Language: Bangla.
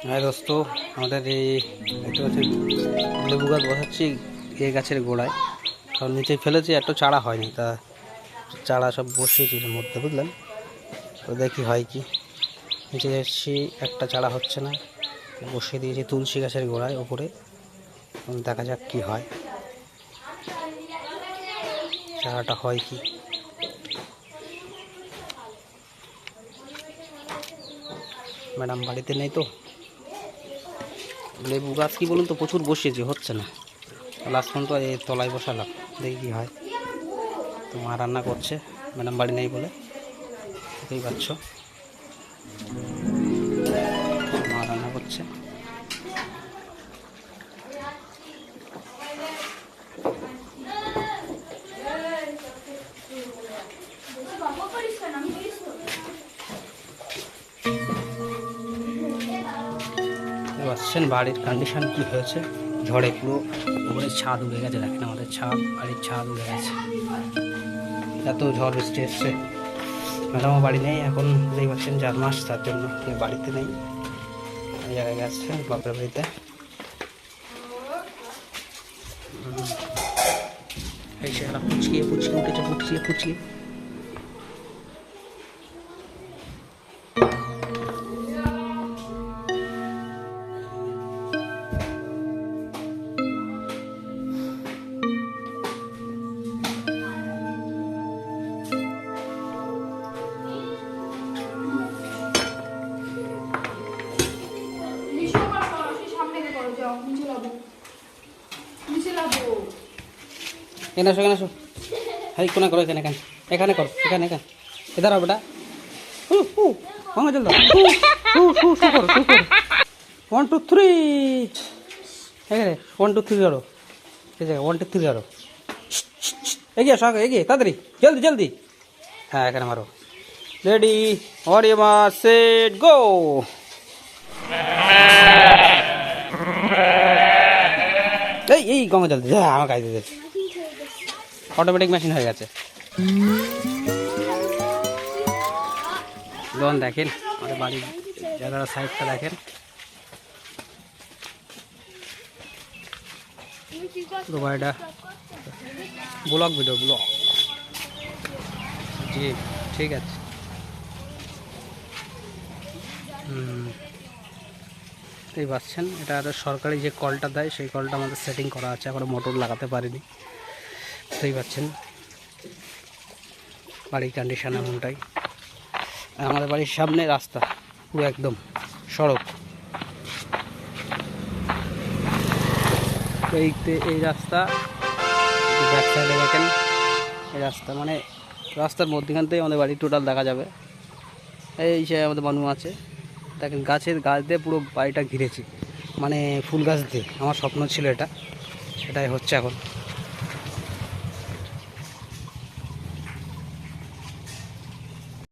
হ্যাঁ দোস্ত, আমাদের এই একটা হচ্ছে লেবু গাছ বসাচ্ছি এই গাছের গোড়ায়। সব নিচে ফেলেছি, একটু চারা হয়নি, তা চারা সব বসিয়েছি এর মধ্যে, বুঝলেন তো। দেখি হয় কি, নিচে এসেছি একটা চারা হচ্ছে না, বসিয়ে দিয়েছি তুলসী গাছের গোড়ায় ওপরে। দেখা যাক কি হয়, চারাটা হয় কি। ম্যাডাম বাড়িতে নেই তো। লেবু গাছ কি বলুন তো, প্রচুর বসিয়েছি, হচ্ছে না। লাস্ট পর্যন্ত এই তলায় বসালাম, দেখি কী হয়। তো মা রান্না করছে, ম্যাডাম বাড়ি নেই বলে, বুঝতেই পারছো। মা রান্না করছে। আসছেন বাড়ির কন্ডিশন কি হয়েছে, ঝড়ে পুরো উপরে ছাদ উড়ে গেছে। দেখেন আমাদের ছাদ, বাড়ির ছাদ উড়ে গেছে, এত ঝড় বৃষ্টি এসছে। ম্যাডামও বাড়ি নেই এখন, বুঝতেই পারছেন 4 মাস, তার জন্য বাড়িতে নেই, এই জায়গায় গেছে বাপের বাড়িতে। এই সেটা পুচকিয়ে পুচকিয়ে উঠেছে, পুচকিয়ে পুচকিয়ে। এখানে আসো, এখানে আসো, হাই কোনা করো, এখানে এখানে এখানে করো, এখানে এখানে এধার হবে বেটা। ভাঙা জল দাও, করো 1 2 3, এখানে 1 2 3 করো, ঠিক আছে 1 2 3 করো। এগিয়ে আসো, এগিয়ে তাড়াতাড়ি, জলদি জলদি। হ্যাঁ এখানে মারো। রেডি, অডিয়ার সেট গো। এই গঙ্গা জল দিয়ে আমার গায়ে দিয়ে, অটোমেটিক মেশিন হয়ে গেছে। লোন দেখেন আমাদের বাড়ির জায়গার সাইডটা দেখেন, পুরো বাড়িটা ব্লগ ভিডিও, ব্লগ। জি ঠিক আছে। এই পাচ্ছেন, এটা একটা সরকারি যে কলটা দেয়, সেই কলটা আমাদের সেটিং করা আছে, এখন মোটর লাগাতে পারিনি, বুঝতেই পারছেন। বাড়ির কন্ডিশন এমনটাই। আমাদের বাড়ির সামনে রাস্তা, পুরো একদম সড়ক। এই রাস্তা ব্যাক সাইডে দেখেন, এই রাস্তা মানে রাস্তার মধ্যখান থেকে আমাদের বাড়ি টোটাল দেখা যাবে। এই সে আমাদের মানুষ আছে, দেখেন গাছের গাছ দিয়ে পুরো বাড়িটা ঘিরেছি, মানে ফুল গাছ দিয়ে। আমার স্বপ্ন ছিল এটা, সেটাই হচ্ছে এখন।